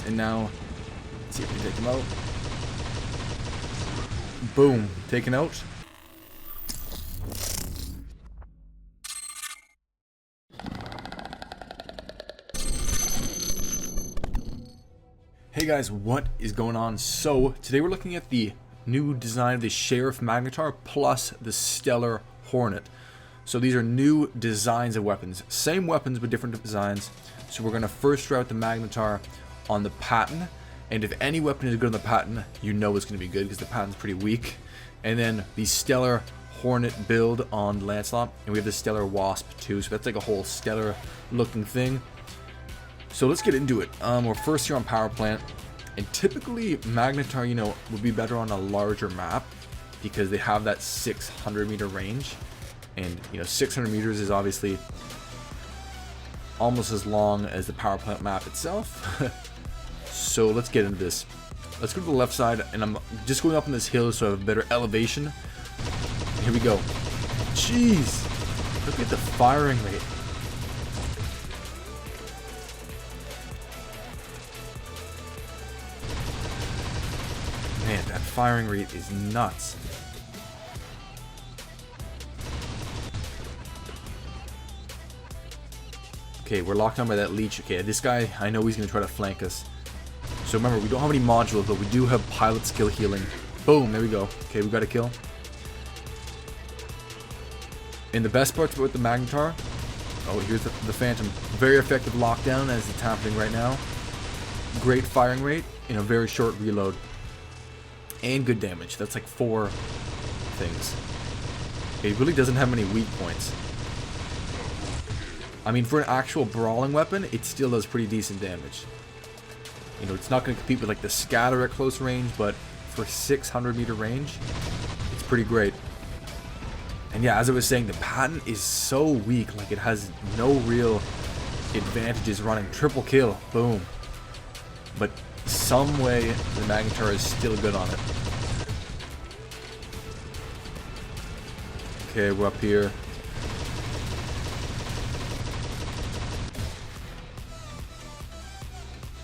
Nice. And now, let's see if we can take him out. Boom. Taken out. Hey guys, what is going on? So, today we're looking at the new design of the Sheriff Magnetar plus the Stellar Hornet. So these are new designs of weapons. Same weapons but different designs. So we're going to first try out the Magnetar on the Patton. And if any weapon is good on the Patton, you know it's going to be good because the Patton's pretty weak. And then the Stellar Hornet build on Lancelot. And we have the Stellar Wasp too. So that's like a whole stellar looking thing. So let's get into it. We're first here on Power Plant. And typically Magnetar, you know, would be better on a larger map because they have that 600 meter range. And, you know, 600 meters is obviously almost as long as the Power Plant map itself. So let's get into this. Let's go to the left side, and I'm just going up on this hill so I have a better elevation. Here we go. Jeez! Look at the firing rate. Man, that firing rate is nuts. Okay, we're locked on by that leech. Okay, this guy, I know he's going to try to flank us. So remember, we don't have any modules, but we do have pilot skill healing. Boom, there we go. Okay, we got a kill. And the best part about the Magnetar, oh, here's the Phantom. Very effective lockdown as it's happening right now. Great firing rate in a very short reload. And good damage. That's like 4 things. It really doesn't have many weak points. I mean, for an actual brawling weapon, it still does pretty decent damage. You know, it's not going to compete with like the scatter at close range, but for 600 meter range, it's pretty great. And yeah, as I was saying, the Patton is so weak. Like, it has no real advantages running. Triple kill. Boom. But some way the Magnetar is still good on it. Okay, we're up here.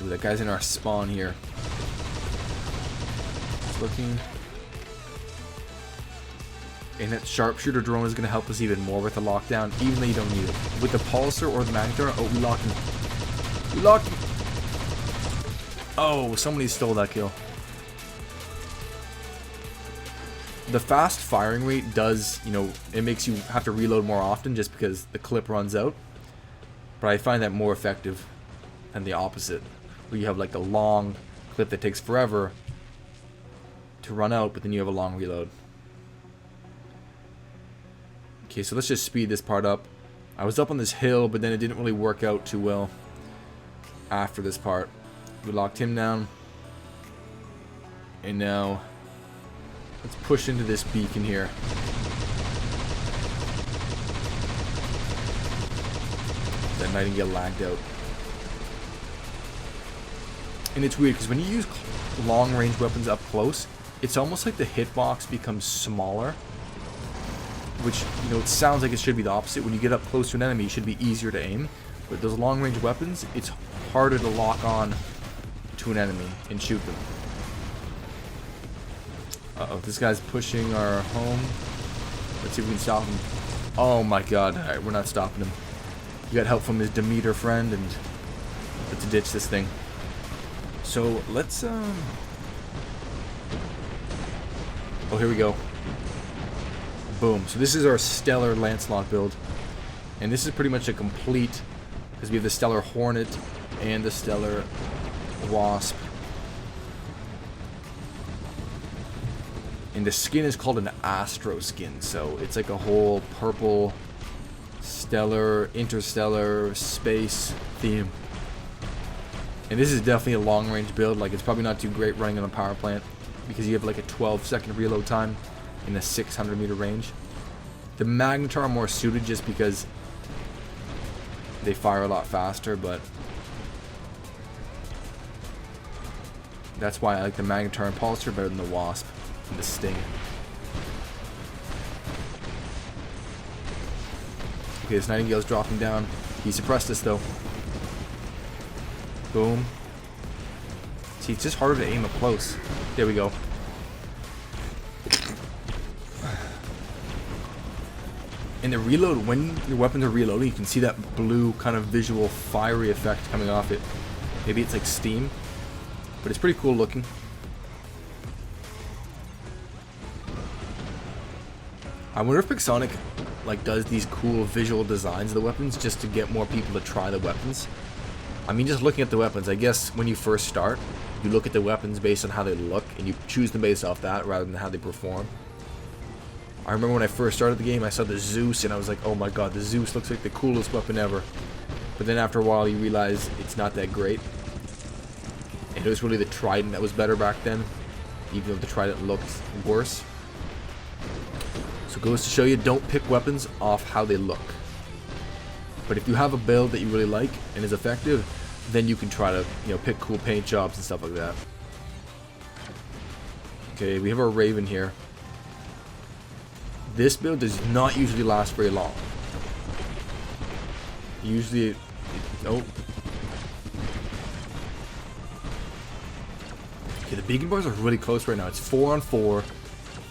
Ooh, that guy's in our spawn here. Just looking. And that sharpshooter drone is going to help us even more with the lockdown, even though you don't need it. With the Pulsar or the Magnetar, oh, we locked him. We locked him. Oh, somebody stole that kill. The fast firing rate does, you know, it makes you have to reload more often just because the clip runs out. But I find that more effective than the opposite, where you have like a long clip that takes forever to run out, but then you have a long reload. Okay, so let's just speed this part up. I was up on this hill, but then it didn't really work out too well after this part. We locked him down. And now let's push into this beacon here. That Nightingale lagged out. And it's weird because when you use long range weapons up close, it's almost like the hitbox becomes smaller. Which, you know, it sounds like it should be the opposite. When you get up close to an enemy, it should be easier to aim. But those long range weapons, it's harder to lock on to an enemy and shoot them. Uh-oh, this guy's pushing our home. Let's see if we can stop him. Oh my god, alright, we're not stopping him. He got help from his Demeter friend, and let's ditch this thing. So, let's, oh, here we go. Boom. So this is our Stellar Lancelot build. And this is pretty much a complete, because we have the Stellar Hornet and the Stellar Wasp. And the skin is called an Astro skin, so it's like a whole purple, stellar, interstellar, space theme. And this is definitely a long-range build. Like, it's probably not too great running on a power plant because you have like a 12-second reload time in the 600 meter range. The Magnetar are more suited just because they fire a lot faster, but that's why I like the Magnetar and Pulsar better than the Wasp and the Sting. Okay, this Nightingale's dropping down. He suppressed us though. Boom. See, it's just harder to aim up close. There we go. In the reload, when your weapons are reloading, you can see that blue kind of visual fiery effect coming off it. Maybe it's like steam, but it's pretty cool looking. I wonder if Pixonic like does these cool visual designs of the weapons just to get more people to try the weapons. I mean, just looking at the weapons, I guess when you first start, you look at the weapons based on how they look, and you choose them based off that rather than how they perform. I remember when I first started the game, I saw the Zeus, and I was like, oh my god, the Zeus looks like the coolest weapon ever. But then after a while, you realize it's not that great. And it was really the Trident that was better back then, even though the Trident looked worse. So it goes to show you, don't pick weapons off how they look. But if you have a build that you really like and is effective, then you can try to, you know, pick cool paint jobs and stuff like that. Okay, we have our Raven here. This build does not usually last very long. Usually, oh. Okay, the beacon bars are really close right now. It's 4 on 4,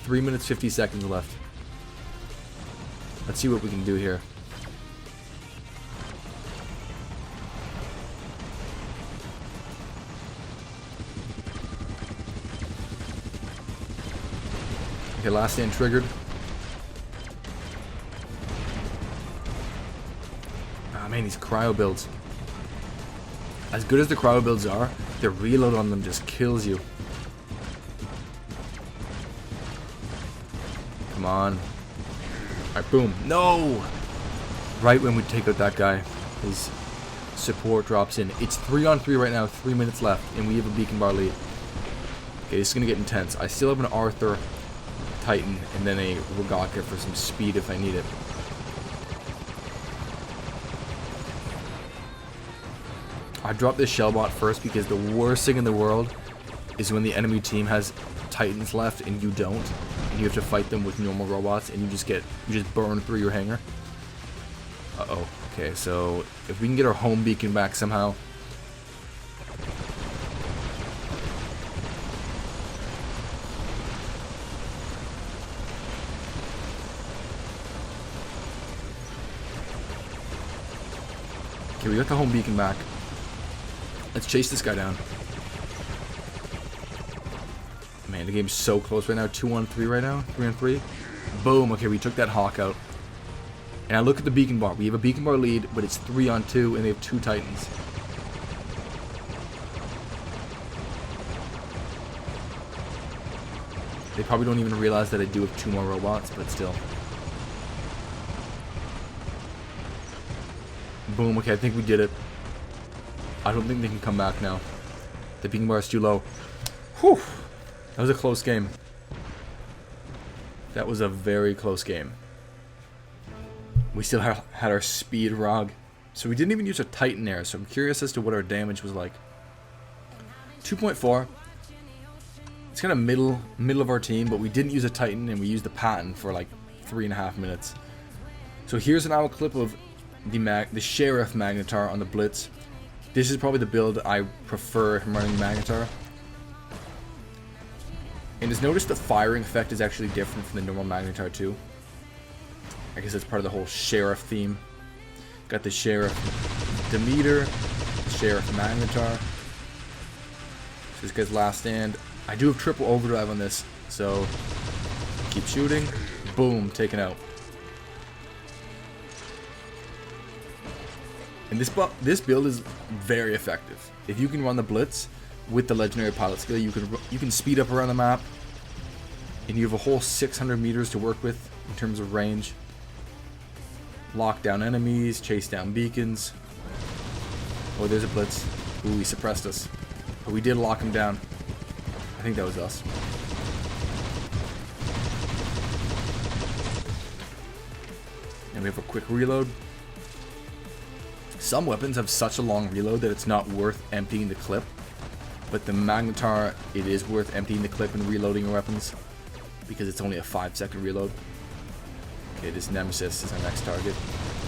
3 minutes 50 seconds left. Let's see what we can do here. Okay, last stand triggered. Ah, man, these cryo builds. As good as the cryo builds are, the reload on them just kills you. Come on. Alright, boom. No! Right when we take out that guy, his support drops in. It's 3 on 3 right now, 3 minutes left, and we have a beacon bar lead. Okay, this is gonna get intense. I still have an Arthur Titan and then a Rogaka for some speed if I need it. I dropped this shellbot first because the worst thing in the world is when the enemy team has Titans left and you don't, and you have to fight them with normal robots and you just burn through your hangar. Uh-oh. Okay, so if we can get our home beacon back somehow. Okay, we got the home beacon back. Let's chase this guy down. Man, the game's so close right now. 2 on 3 right now. 3 on 3. Boom. Okay, we took that Hawk out. And I look at the beacon bar. We have a beacon bar lead, but it's 3 on 2, and they have 2 Titans. They probably don't even realize that I do have 2 more robots, but still. Boom. Okay, I think we did it. I don't think they can come back now. The beacon bar is too low. Whew. That was a close game. That was a very close game. We still had our speed Rog. So we didn't even use a Titan there, so I'm curious as to what our damage was like. 2.4. It's kind of middle of our team, but we didn't use a Titan and we used the Patton for like 3.5 minutes. So here's an hour clip of the Sheriff Magnetar on the Blitz. This is probably the build I prefer from running Magnetar. And just notice the firing effect is actually different from the normal Magnetar too. I guess that's part of the whole Sheriff theme. Got the Sheriff Demeter, the Sheriff Magnetar. So this guy's last stand. I do have triple overdrive on this, so keep shooting. Boom, taken out. And this build is very effective. If you can run the Blitz with the legendary pilot skill, you can speed up around the map, and you have a whole 600 meters to work with in terms of range. Lock down enemies, chase down beacons. Oh, there's a Blitz. Ooh, he suppressed us, but we did lock him down. I think that was us. And we have a quick reload. Some weapons have such a long reload that it's not worth emptying the clip. But the Magnetar, it is worth emptying the clip and reloading your weapons, because it's only a 5-second reload. Okay, this Nemesis is our next target.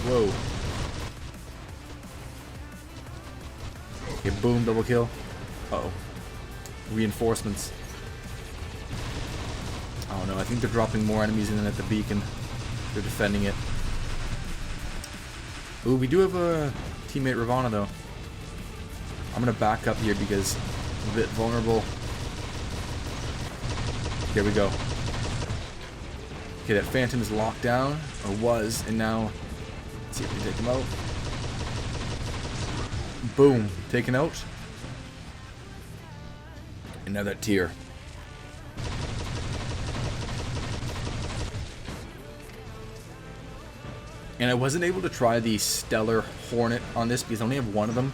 Whoa. Okay, boom, double kill. Uh-oh. reinforcements. Oh no, I think they're dropping more enemies in at the beacon. They're defending it. Ooh, we do have a teammate Ravana though. I'm gonna back up here because I'm a bit vulnerable. Here we go. Okay, that Phantom is locked down, or was, and now let's see if we can take him out. Boom, taken out. And now that tier. And I wasn't able to try the Stellar Hornet on this because I only have one of them.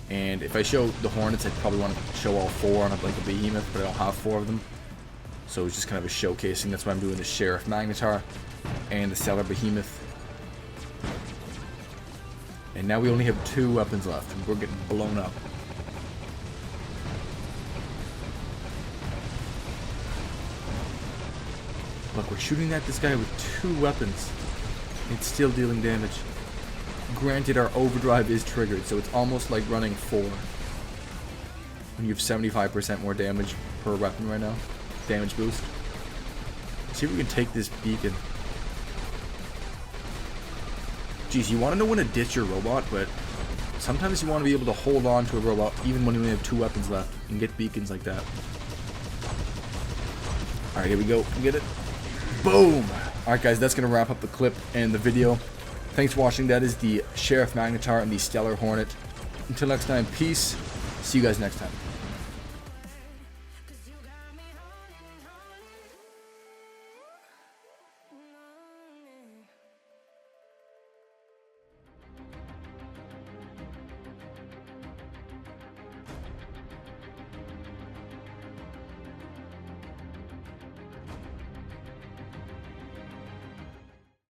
And if I show the Hornets, I'd probably want to show all four on like a behemoth, but I don't have four of them. So it's just kind of a showcasing. That's why I'm doing the Sheriff Magnetar and the Stellar Behemoth. And now we only have 2 weapons left, and we're getting blown up. Look, we're shooting at this guy with 2 weapons. It's still dealing damage. Granted, our overdrive is triggered, so it's almost like running 4. When you have 75% more damage per weapon right now. Damage boost. Let's see if we can take this beacon. Geez, you want to know when to ditch your robot, but sometimes you want to be able to hold on to a robot even when you only have 2 weapons left and get beacons like that. Alright, here we go. Get it. Boom! Alright guys, that's going to wrap up the clip and the video. Thanks for watching. That is the Sheriff Magnetar and the Stellar Hornet. Until next time, peace. See you guys next time.